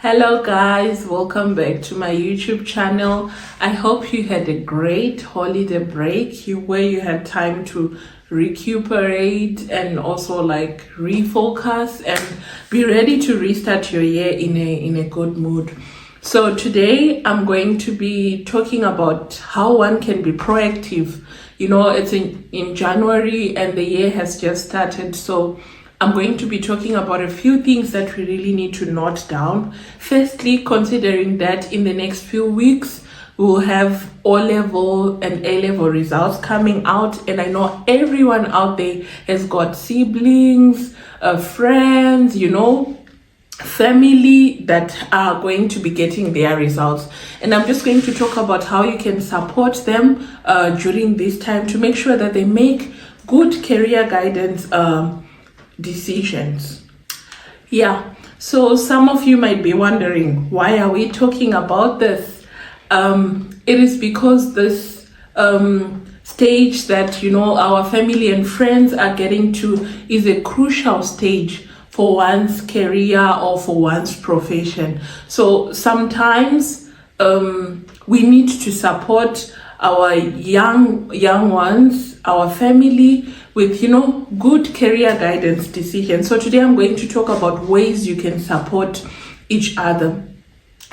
Hello guys, welcome back to my YouTube channel. I hope you had a great holiday break where you had time to recuperate and also like refocus and be ready to restart your year in a good mood. So today I'm going to be talking about how one can be proactive. You know, it's in January and the year has just started, so I'm going to be talking about a few things that we really need to note down. Firstly, considering that in the next few weeks, we will have O-level and A-level results coming out. And I know everyone out there has got siblings, friends, you know, family that are going to be getting their results. And I'm just going to talk about how you can support them during this time to make sure that they make good career guidance decisions. Yeah, so some of you might be wondering, why are we talking about this? It is because this stage that, you know, our family and friends are getting to is a crucial stage for one's career or for one's profession. So sometimes we need to support our young ones, our family, with, you know, good career guidance decisions. So today I'm going to talk about ways you can support each other.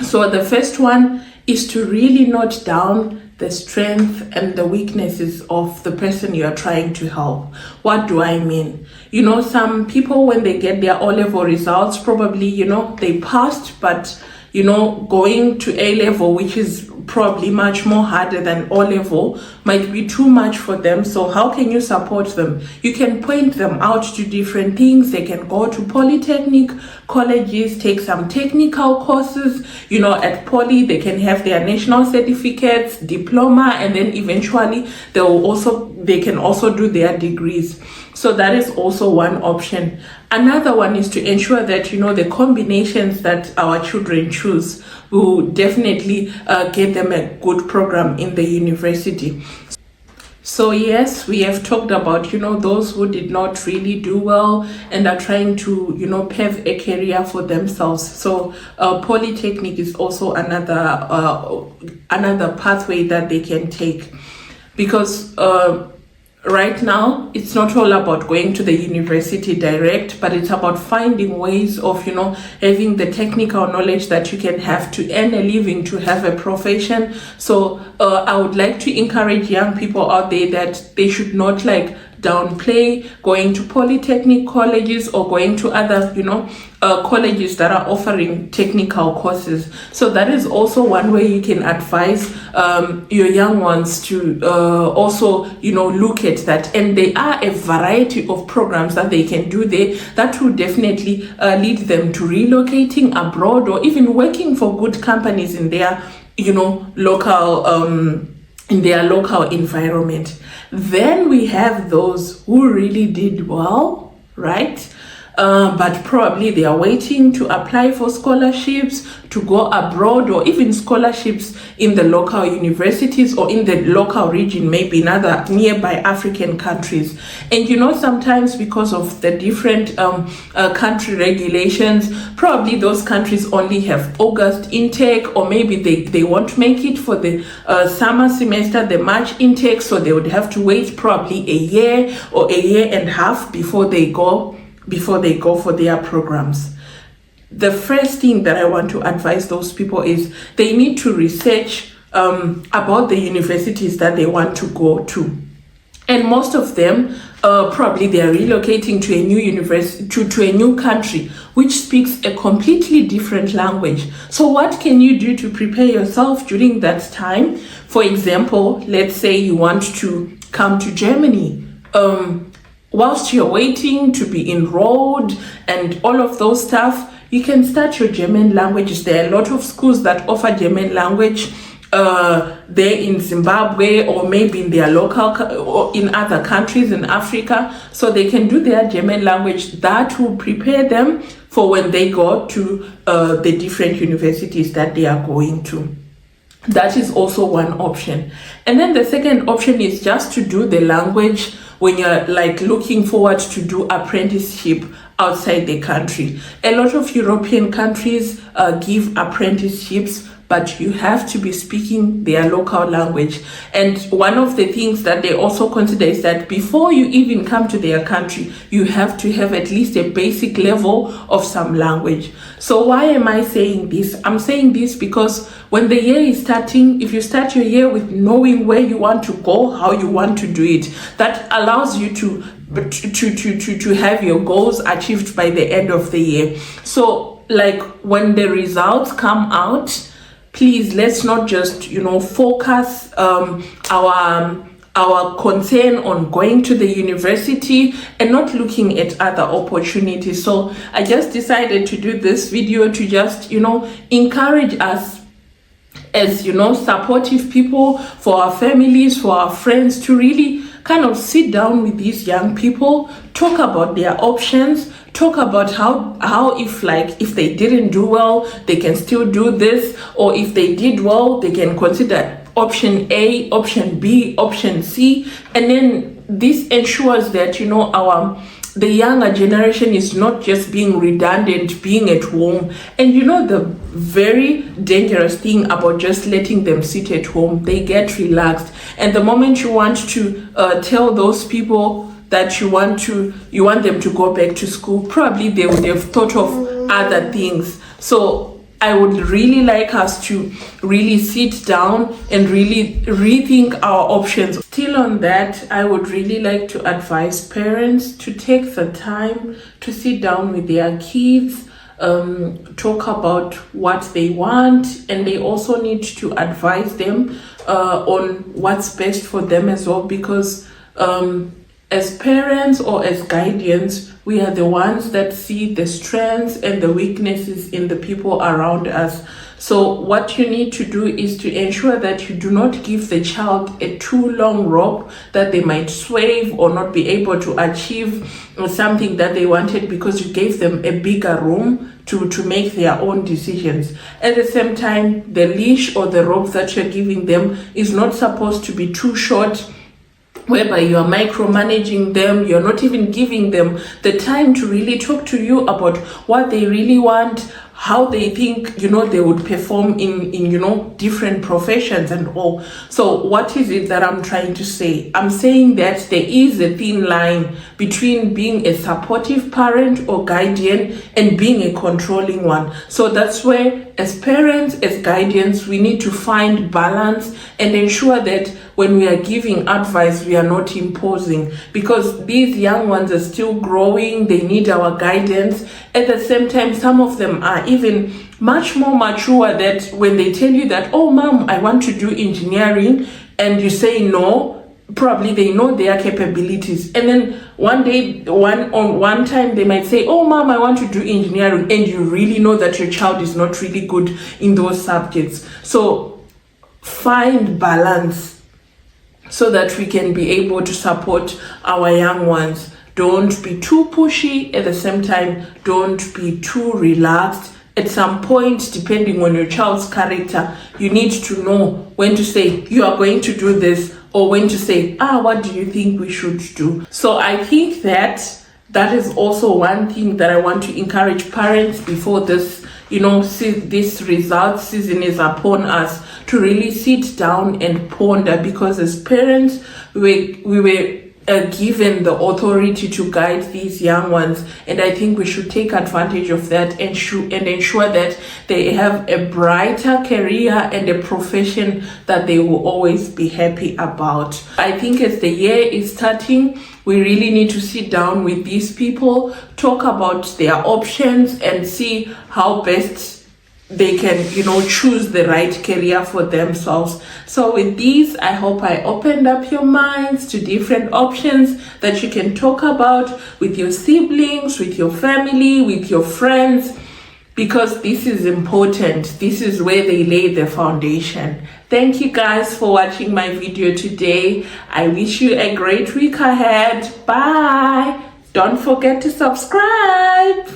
So the first one is to really note down the strength and the weaknesses of the person you are trying to help. What do I mean? You know, some people, when they get their O-level results, probably, you know, they passed, but, you know, going to A-level, which is probably much more harder than O-level, might be too much for them. So how can you support them? You can point them out to different things. They can go to polytechnic colleges, take some technical courses. You know, at poly they can have their national certificates, diploma, and then eventually they can also do their degrees. So that is also one option. Another one is to ensure that, you know, the combinations that our children choose will definitely get them a good program in the university. So yes, we have talked about, you know, those who did not really do well and are trying to, you know, pave a career for themselves. So polytechnic is also another pathway that they can take, because right now, it's not all about going to the university direct, but it's about finding ways of, you know, having the technical knowledge that you can have to earn a living, to have a profession. So I would like to encourage young people out there that they should not like downplay going to polytechnic colleges or going to other, you know, colleges that are offering technical courses. So that is also one way you can advise your young ones to also, you know, look at that. And there are a variety of programs that they can do there that will definitely lead them to relocating abroad or even working for good companies in their, you know, local in their local environment. Then we have those who really did well, right? But probably they are waiting to apply for scholarships to go abroad, or even scholarships in the local universities or in the local region, maybe in other nearby African countries. And you know, sometimes because of the different country regulations, probably those countries only have August intake, or maybe they won't make it for the summer semester, the March intake, so they would have to wait probably a year or a year and a half before they go for their programs. The first thing that I want to advise those people is they need to research about the universities that they want to go to. And most of them probably they are relocating to a new university, to a new country which speaks a completely different language. So what can you do to prepare yourself during that time? For example, let's say you want to come to Germany. Whilst you're waiting to be enrolled and all of those stuff, you can start your German languages. There are a lot of schools that offer German language there in Zimbabwe, or maybe in their local or in other countries in Africa, so they can do their German language. That will prepare them for when they go to the different universities that they are going to. That is also one option. And then the second option is just to do the language when you're like looking forward to do apprenticeship outside the country. A lot of European countries give apprenticeships, but you have to be speaking their local language. And one of the things that they also consider is that before you even come to their country, you have to have at least a basic level of some language. So why am I saying this? I'm saying this because when the year is starting, if you start your year with knowing where you want to go, how you want to do it, that allows you to have your goals achieved by the end of the year. So like when the results come out, please, let's not just, focus our concern on going to the university and not looking at other opportunities. So I just decided to do this video to just, encourage us as, supportive people, for our families, for our friends, to really kind of sit down with these young people, talk about their options, talk about how if they didn't do well, they can still do this, or if they did well, they can consider option A, option B, option C. And then this ensures that, the younger generation is not just being redundant, being at home. And the very dangerous thing about just letting them sit at home, they get relaxed. And the moment you want to tell those people that you want them to go back to school, probably they would have thought of other things. So I would really like us to really sit down and really rethink our options. Still on that, I would really like to advise parents to take the time to sit down with their kids, talk about what they want, and they also need to advise them on what's best for them as well, because as parents or as guardians, we are the ones that see the strengths and the weaknesses in the people around us. So what you need to do is to ensure that you do not give the child a too long rope that they might swerve or not be able to achieve something that they wanted, because you gave them a bigger room to make their own decisions. At the same time, the leash or the rope that you're giving them is not supposed to be too short, whereby you are micromanaging them. You're not even giving them the time to really talk to you about what they really want, how they think, they would perform in different professions and all. So what is it that I'm trying to say? I'm saying that there is a thin line between being a supportive parent or guardian and being a controlling one. So that's where, as parents, as guardians, we need to find balance and ensure that when we are giving advice, we are not imposing, because these young ones are still growing. They need our guidance. At the same time, some of them are even much more mature, that when they tell you that, oh, mom, I want to do engineering, and you say no, probably they know their capabilities. And then one time they might say, oh, mom, I want to do engineering, and you really know that your child is not really good in those subjects. So find balance so that we can be able to support our young ones. Don't be too pushy. At the same time, don't be too relaxed. At some point, depending on your child's character, you need to know when to say, you are going to do this, or when to say, what do you think we should do? So I think that is also one thing that I want to encourage parents before this, this result season is upon us, to really sit down and ponder, because as parents, we were given the authority to guide these young ones, and I think we should take advantage of that and ensure that they have a brighter career and a profession that they will always be happy about. I think as the year is starting, we really need to sit down with these people, talk about their options, and see how best they can, choose the right career for themselves. So with these, I hope I opened up your minds to different options that you can talk about with your siblings, with your family, with your friends, because this is important. This is where they lay the foundation. Thank you guys for watching my video today. I wish you a great week ahead. Bye. Don't forget to subscribe.